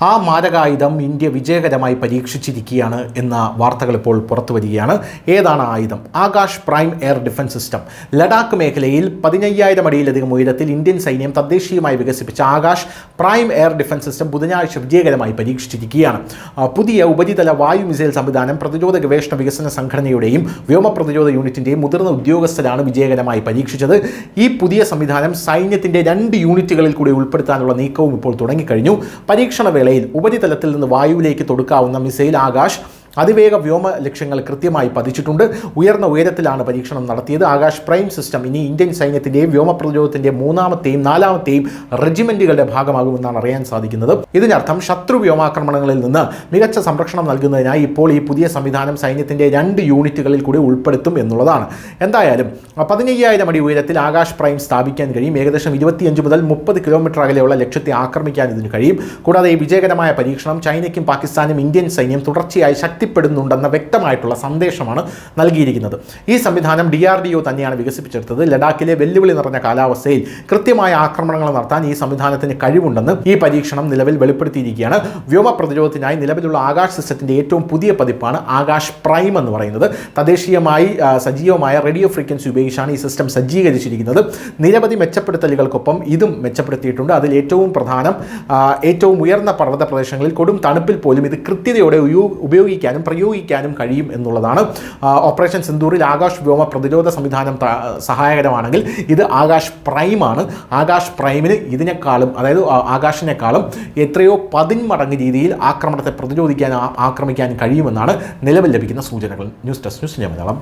ആ മാരകായുധം ഇന്ത്യ വിജയകരമായി പരീക്ഷിച്ചിരിക്കുകയാണ് എന്ന വാർത്തകൾ ഇപ്പോൾ പുറത്തു വരികയാണ്. ഏതാണ് ആയുധം? Akash prime air defence system. Ladakh മേഖലയിൽ 15,000 അടിയിലധികം ഉയരത്തിൽ ഇന്ത്യൻ സൈന്യം തദ്ദേശീയമായി വികസിപ്പിച്ച Akash prime air defence system ബുധനാഴ്ച വിജയകരമായി പരീക്ഷിച്ചിരിക്കുകയാണ്. പുതിയ ഉപരിതല വായു മിസൈൽ സംവിധാനം പ്രതിരോധ ഗവേഷണ വികസന സംഘടനയുടെയും വ്യോമ പ്രതിരോധ യൂണിറ്റിൻ്റെയും മുതിർന്ന ഉദ്യോഗസ്ഥരാണ് വിജയകരമായി പരീക്ഷിച്ചത്. ഈ പുതിയ സംവിധാനം സൈന്യത്തിൻ്റെ 2 യൂണിറ്റുകളിൽ കൂടി ഉൾപ്പെടുത്താനുള്ള നീക്കവും ഇപ്പോൾ തുടങ്ങിക്കഴിഞ്ഞു. പരീക്ഷണ വേളയിൽ ഉപരിതലത്തിൽ നിന്ന് വായുവിലേക്ക് തൊടുക്കാവുന്ന മിസൈൽ ആകാശ് അതിവേഗ വ്യോമ ലക്ഷ്യങ്ങൾ കൃത്യമായി പതിച്ചിട്ടുണ്ട്. ഉയർന്ന ഉയരത്തിലാണ് പരീക്ഷണം നടത്തിയത്. ആകാശ് പ്രൈം സിസ്റ്റം ഇനി ഇന്ത്യൻ സൈന്യത്തിൻ്റെയും വ്യോമ പ്രതിരോധത്തിൻ്റെയും 3ാമത്തെയും 4ാമത്തെയും റെജിമെൻറ്റുകളുടെ ഭാഗമാകുമെന്നാണ് അറിയാൻ സാധിക്കുന്നത്. ഇതിനർത്ഥം ശത്രു വ്യോമാക്രമണങ്ങളിൽ നിന്ന് മികച്ച സംരക്ഷണം നൽകുന്നതിനായി ഇപ്പോൾ ഈ പുതിയ സംവിധാനം സൈന്യത്തിൻ്റെ 2 യൂണിറ്റുകളിൽ കൂടി ഉൾപ്പെടുത്തും എന്നുള്ളതാണ്. എന്തായാലും 15,000 അടി ഉയരത്തിൽ ആകാശ് പ്രൈം സ്ഥാപിക്കാൻ കഴിയും. ഏകദേശം 25 മുതൽ 30 കിലോമീറ്റർ അകലെയുള്ള ലക്ഷ്യത്തെ ആക്രമിക്കാൻ ഇതിന് കഴിയും. കൂടാതെ ഈ വിജയകരമായ പരീക്ഷണം ചൈനയ്ക്കും പാകിസ്ഥാനും ഇന്ത്യൻ സൈന്യം തുടർച്ചയായി ശക്തിപ്പെടുന്നുണ്ടെന്ന വ്യക്തമായിട്ടുള്ള സന്ദേശമാണ് നൽകിയിരിക്കുന്നത്. ഈ സംവിധാനം DRDO തന്നെയാണ് വികസിപ്പിച്ചെടുത്തത്. ലഡാക്കിലെ വെല്ലുവിളി നിറഞ്ഞ കാലാവസ്ഥയിൽ കൃത്യമായ ആക്രമണങ്ങൾ നടത്താൻ ഈ സംവിധാനത്തിന് കഴിവുണ്ടെന്ന് ഈ പരീക്ഷണം നിലവിൽ വെളിപ്പെടുത്തിയിരിക്കുകയാണ്. വ്യോമ പ്രതിരോധത്തിനായി നിലവിലുള്ള ആകാശ് സിസ്റ്റത്തിൻ്റെ ഏറ്റവും പുതിയ പതിപ്പാണ് ആകാശ് പ്രൈം എന്ന് പറയുന്നത്. തദ്ദേശീയമായി സജീവമായ റേഡിയോ ഫ്രീക്വൻസി ഉപയോഗിച്ചാണ് ഈ സിസ്റ്റം സജ്ജീകരിച്ചിരിക്കുന്നത്. നിരവധി മെച്ചപ്പെടുത്തലുകൾക്കൊപ്പം ഇതും മെച്ചപ്പെടുത്തിയിട്ടുണ്ട്. അതിൽ ഏറ്റവും പ്രധാനം ഏറ്റവും ഉയർന്ന പർവ്വത പ്രദേശങ്ങളിൽ കൊടും തണുപ്പിൽ പോലും ഇത് കൃത്യതയോടെ ഉപയോഗിക്കാനും പ്രയോഗിക്കാനും കഴിയും എന്നുള്ളതാണ്. ഓപ്പറേഷൻ സിന്ദൂറിൽ ആകാശ് വ്യോമ പ്രതിരോധ സംവിധാനം സഹായകരമാണെങ്കിൽ ഇത് ആകാശ് പ്രൈമാണ്. ആകാശ് പ്രൈമിന് ഇതിനേക്കാളും, അതായത് ആകാശിനേക്കാളും എത്രയോ 10 മടങ്ങ് രീതിയിൽ ആക്രമണത്തെ പ്രതിരോധിക്കാൻ ആക്രമിക്കാൻ കഴിയുമെന്നാണ് നിലവിൽ ലഭിക്കുന്ന സൂചനകൾ. News desk, news India Malayalam.